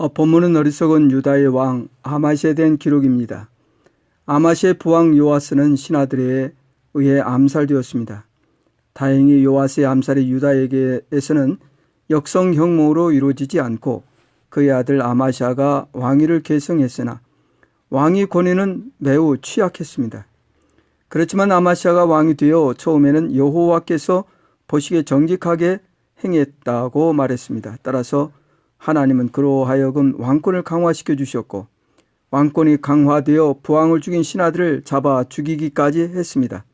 본문은 어리석은 유다의 왕 아마시아에 대한 기록입니다. 아마시아의 부왕 요아스는 신하들에 의해 암살되었습니다. 다행히 요아스의 암살이 유다에게서는 역성 혁명으로 이루어지지 않고 그의 아들 아마시아가 왕위를 계승했으나 왕위 권위는 매우 취약했습니다. 그렇지만 아마시아가 왕이 되어 처음에는 여호와께서 보시기에 정직하게 행했다고 말했습니다. 따라서 하나님은 그로 하여금 왕권을 강화시켜 주셨고 왕권이 강화되어 부왕을 죽인 신하들을 잡아 죽이기까지 했습니다.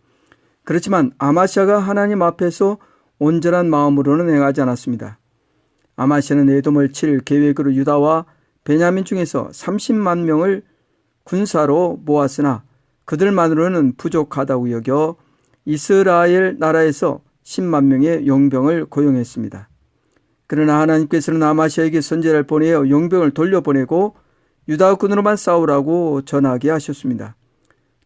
그렇지만 아마시아가 하나님 앞에서 온전한 마음으로는 행하지 않았습니다. 아마시아는 에돔을 칠 계획으로 유다와 베냐민 중에서 30만 명을 군사로 모았으나 그들만으로는 부족하다고 여겨 이스라엘 나라에서 10만 명의 용병을 고용했습니다. 그러나 하나님께서는 아마시아에게 선지자를 보내어 용병을 돌려보내고 유다군으로만 싸우라고 전하게 하셨습니다.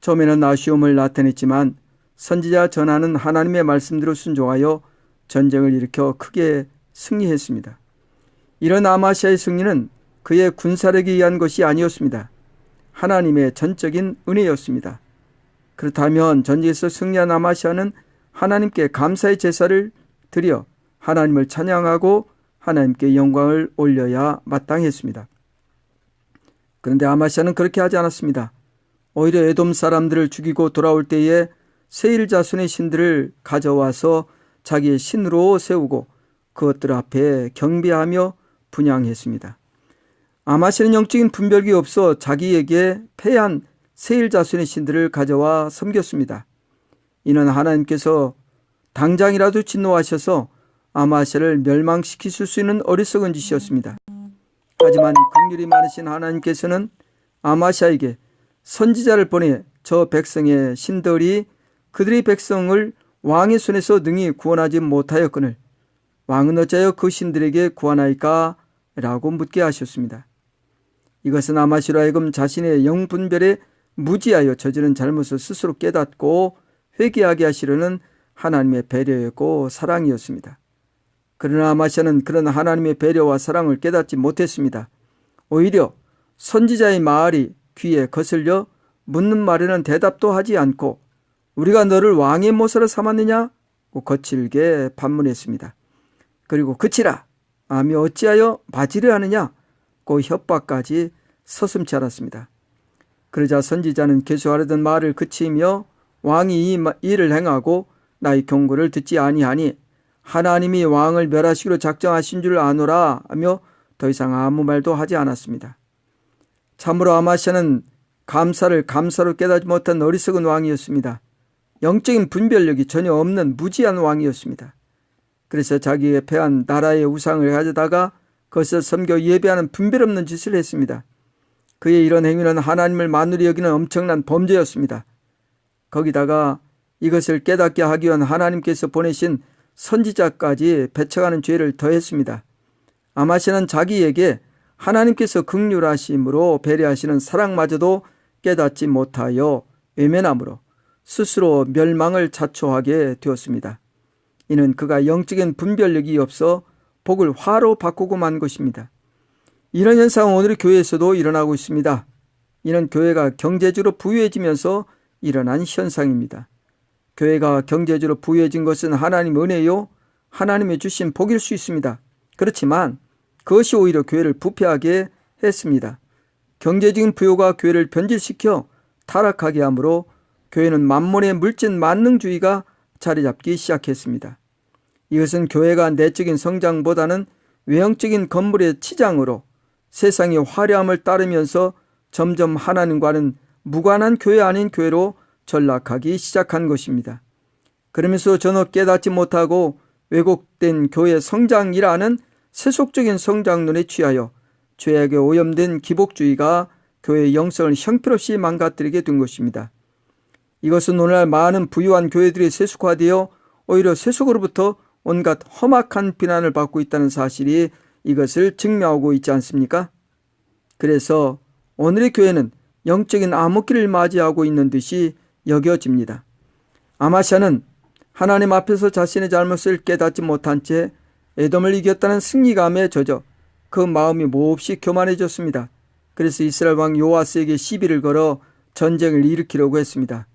처음에는 아쉬움을 나타냈지만 선지자 전하는 하나님의 말씀대로 순종하여 전쟁을 일으켜 크게 승리했습니다. 이런 아마시아의 승리는 그의 군사력에 의한 것이 아니었습니다. 하나님의 전적인 은혜였습니다. 그렇다면 전쟁에서 승리한 아마시아는 하나님께 감사의 제사를 드려 하나님을 찬양하고 하나님께 영광을 올려야 마땅했습니다. 그런데 아마시아는 그렇게 하지 않았습니다. 오히려 에돔 사람들을 죽이고 돌아올 때에 세일 자손의 신들을 가져와서 자기의 신으로 세우고 그것들 앞에 경배하며 분향했습니다. 아마시아는 영적인 분별이 없어 자기에게 패한 세일 자손의 신들을 가져와 섬겼습니다. 이는 하나님께서 당장이라도 진노하셔서 아마시아를 멸망시키실 수 있는 어리석은 짓이었습니다. 하지만 긍휼이 많으신 하나님께서는 아마시아에게 선지자를 보내 저 백성의 신들이 그들의 백성을 왕의 손에서 능히 구원하지 못하였거늘 왕은 어찌하여 그 신들에게 구하나이까? 라고 묻게 하셨습니다. 이것은 아마시아로 하여금 자신의 영분별에 무지하여 저지른 잘못을 스스로 깨닫고 회개하게 하시려는 하나님의 배려였고 사랑이었습니다. 그러나 아마시아는 그런 하나님의 배려와 사랑을 깨닫지 못했습니다. 오히려 선지자의 말이 귀에 거슬려 묻는 말에는 대답도 하지 않고 우리가 너를 왕의 모사로 삼았느냐? 고 거칠게 반문했습니다. 그리고 그치라! 아미 어찌하여 맞으려 하느냐? 고 협박까지 서슴지 않았습니다. 그러자 선지자는 계속하려던 말을 그치며 왕이 이 일을 행하고 나의 경고를 듣지 아니하니 하나님이 왕을 멸하시기로 작정하신 줄 아노라 하며 더 이상 아무 말도 하지 않았습니다. 참으로 아마시아는 감사를 감사로 깨닫지 못한 어리석은 왕이었습니다. 영적인 분별력이 전혀 없는 무지한 왕이었습니다. 그래서 자기의 패한 나라의 우상을 가져다가 그것을 섬겨 예배하는 분별 없는 짓을 했습니다. 그의 이런 행위는 하나님을 만으로 여기는 엄청난 범죄였습니다. 거기다가 이것을 깨닫게 하기 위한 하나님께서 보내신 선지자까지 배척하는 죄를 더했습니다. 아마시아는 자기에게 하나님께서 긍휼하심으로 배려하시는 사랑마저도 깨닫지 못하여 외면함으로 스스로 멸망을 자초하게 되었습니다. 이는 그가 영적인 분별력이 없어 복을 화로 바꾸고 만 것입니다. 이런 현상은 오늘의 교회에서도 일어나고 있습니다. 이는 교회가 경제적으로 부유해지면서 일어난 현상입니다. 교회가 경제적으로 부유해진 것은 하나님의 은혜요 하나님의 주신 복일 수 있습니다. 그렇지만 그것이 오히려 교회를 부패하게 했습니다. 경제적인 부요가 교회를 변질시켜 타락하게 하므로 교회는 만몬의 물질 만능주의가 자리 잡기 시작했습니다. 이것은 교회가 내적인 성장보다는 외형적인 건물의 치장으로 세상의 화려함을 따르면서 점점 하나님과는 무관한 교회 아닌 교회로 전락하기 시작한 것입니다. 그러면서 전혀 깨닫지 못하고 왜곡된 교회 성장이라는 세속적인 성장론에 취하여 죄악에 오염된 기복주의가 교회의 영성을 형편없이 망가뜨리게 된 것입니다. 이것은 오늘날 많은 부유한 교회들이 세속화되어 오히려 세속으로부터 온갖 험악한 비난을 받고 있다는 사실이 이것을 증명하고 있지 않습니까? 그래서 오늘의 교회는 영적인 암흑기를 맞이하고 있는 듯이 여겨집니다. 아마시아는 하나님 앞에서 자신의 잘못을 깨닫지 못한 채 에돔을 이겼다는 승리감에 젖어 그 마음이 몹시 교만해졌습니다. 그래서 이스라엘 왕 요아스에게 시비를 걸어 전쟁을 일으키려고 했습니다.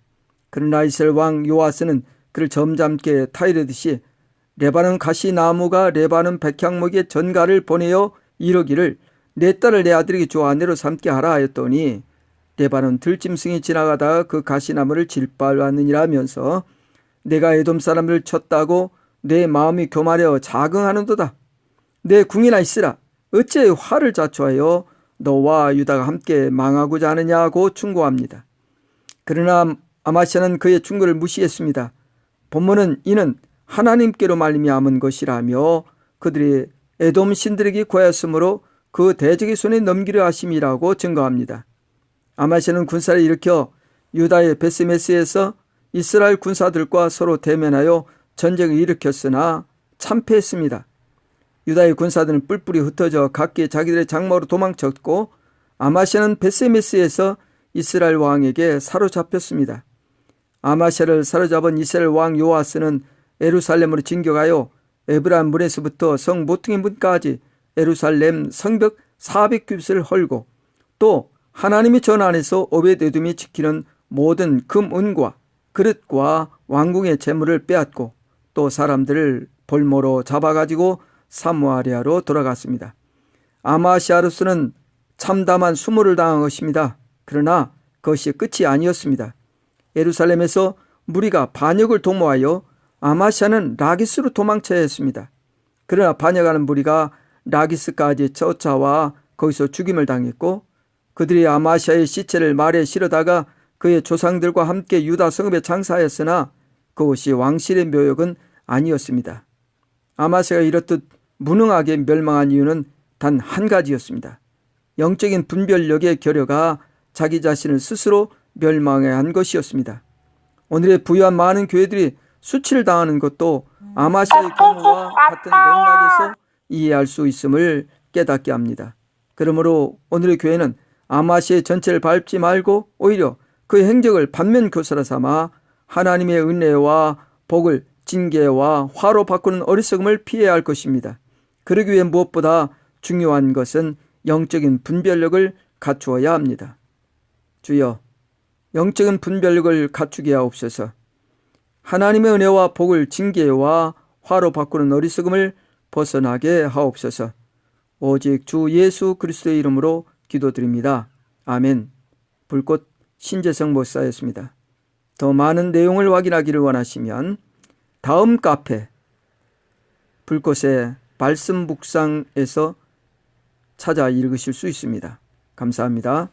그러나 이스라엘 왕 요아스는 그를 점잖게 타이르듯이 레바논 가시나무가 레바논 백향목의 전가를 보내어 이르기를 내 딸을 내 아들에게 주 아내로 삼게 하라 하였더니 레바논 들짐승이 지나가다가 그 가시나무를 질발하느니라면서 내가 에돔 사람을 쳤다고 내 마음이 교만하여 자긍하는도다. 내 궁이나 있으라. 어째 화를 자초하여 너와 유다가 함께 망하고자 하느냐고 충고합니다. 그러나 아마시아는 그의 충고를 무시했습니다. 본문은 이는 하나님께로 말미암은 것이라며 그들이 에돔 신들에게 고하였으므로 그 대적의 손에 넘기려 하심이라고 증거합니다. 아마시아는 군사를 일으켜 유다의 베스메스에서 이스라엘 군사들과 서로 대면하여 전쟁을 일으켰으나 참패했습니다. 유다의 군사들은 뿔뿔이 흩어져 각기 자기들의 장막으로 도망쳤고 아마시아는 베스메스에서 이스라엘 왕에게 사로잡혔습니다. 아마시아를 사로잡은 이스라엘 왕 요아스는 예루살렘으로 진격하여 에브라임 문에서부터 성 모퉁이 문까지 예루살렘 성벽 400규빗을 헐고 또 하나님의 전 안에서 오벳에돔이 지키는 모든 금, 은과 그릇과 왕궁의 재물을 빼앗고 또 사람들을 볼모로 잡아가지고 사무아리아로 돌아갔습니다. 아마시아로서는 참담한 수모를 당한 것입니다. 그러나 그것이 끝이 아니었습니다. 예루살렘에서 무리가 반역을 도모하여 아마시아는 라기스로 도망쳐야 했습니다. 그러나 반역하는 무리가 라기스까지 쫓아와 거기서 죽임을 당했고 그들이 아마시아의 시체를 말에 실어다가 그의 조상들과 함께 유다 성읍에 장사하였으나 그것이 왕실의 묘역은 아니었습니다. 아마시아가 이렇듯 무능하게 멸망한 이유는 단 한 가지였습니다. 영적인 분별력의 결여가 자기 자신을 스스로 멸망해 한 것이었습니다. 오늘의 부유한 많은 교회들이 수치를 당하는 것도 아마시아의 경우와 같은 맥락에서 이해할 수 있음을 깨닫게 합니다. 그러므로 오늘의 교회는 아마시아의 전체를 밟지 말고 오히려 그의 행적을 반면 교사로 삼아 하나님의 은혜와 복을 징계와 화로 바꾸는 어리석음을 피해야 할 것입니다. 그러기 위해 무엇보다 중요한 것은 영적인 분별력을 갖추어야 합니다. 주여, 영적인 분별력을 갖추게 하옵소서. 하나님의 은혜와 복을 징계와 화로 바꾸는 어리석음을 벗어나게 하옵소서. 오직 주 예수 그리스도의 이름으로 기도드립니다. 아멘. 불꽃 신재성 목사였습니다. 더 많은 내용을 확인하기를 원하시면 다음 카페 불꽃의 말씀 묵상에서 찾아 읽으실 수 있습니다. 감사합니다.